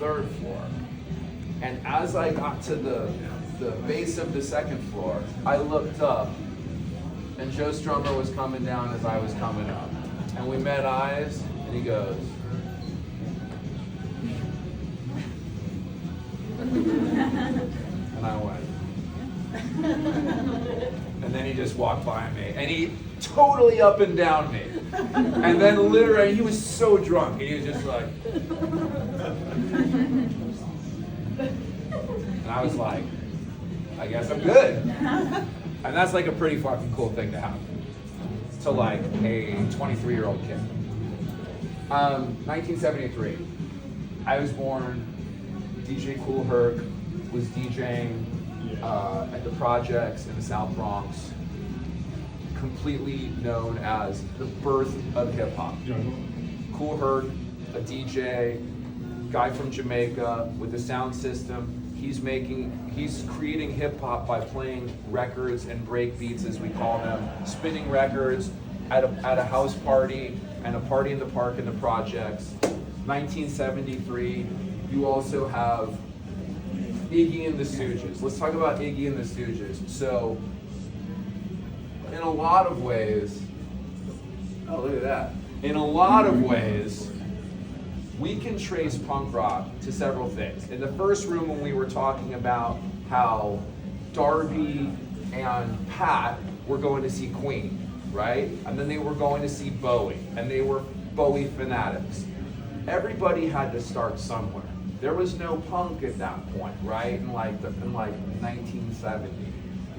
third floor. And as I got to the base of the second floor, I looked up, and Joe Strummer was coming down as I was coming up. And we met eyes, and he goes, and I went. And then he just walked by me, and he totally up and down me. And then literally, he was so drunk, and he was just like, and I was like, I guess I'm good. And that's like a pretty fucking cool thing to happen to like a 23-year-old kid. 1973, I was born. DJ Kool Herc was DJing at the projects in the South Bronx, completely known as the birth of hip hop. Kool Herc, a DJ, guy from Jamaica with a sound system. He's creating hip hop by playing records and break beats, as we call them, spinning records at a house party and a party in the park in the projects. 1973, you also have Iggy and the Stooges. Let's talk about Iggy and the Stooges. So, in a lot of ways, oh, look at that. In a lot of ways, we can trace punk rock to several things. In the first room, when we were talking about how Darby and Pat were going to see Queen, right? And then they were going to see Bowie, and they were Bowie fanatics. Everybody had to start somewhere. There was no punk at that point, right? In like 1970,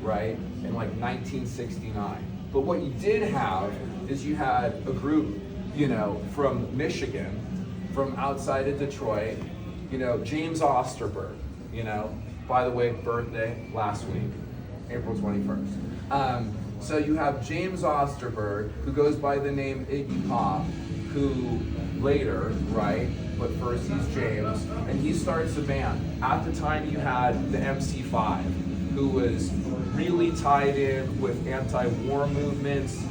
right? In like 1969. But what you did have is you had a group, from Michigan, from outside of Detroit, James Osterberg, by the way, birthday last week, April 21st. So you have James Osterberg, who goes by the name Iggy Pop, who later, right, but first he's James, and he starts a band. At the time you had the MC5, who was really tied in with anti-war movements.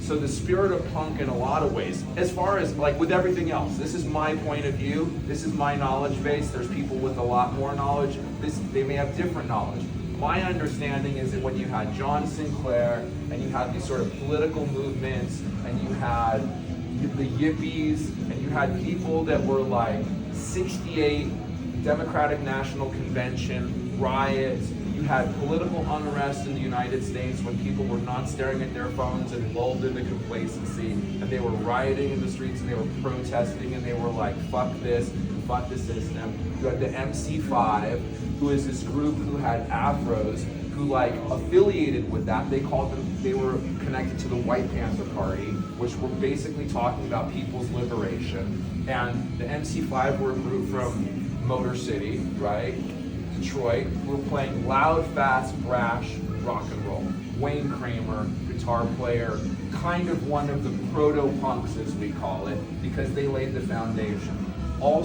So the spirit of punk in a lot of ways, as far as like with everything else, this is my point of view, this is my knowledge base, there's people with a lot more knowledge, they may have different knowledge. My understanding is that when you had John Sinclair, and you had these sort of political movements, and you had the yippies, and you had people that were like 68 Democratic National Convention, riots, you had political unrest in the United States when people were not staring at their phones and lulled into complacency, and they were rioting in the streets and they were protesting and they were like, fuck this, fuck the system. You had the MC5, who is this group who had afros, who like affiliated with that. They were connected to the White Panther Party, which were basically talking about people's liberation. And the MC5 were a group from Motor City, right? Detroit, who were playing loud, fast, brash rock and roll. Wayne Kramer, guitar player, kind of one of the proto-punks, as we call it, because they laid the foundation. Also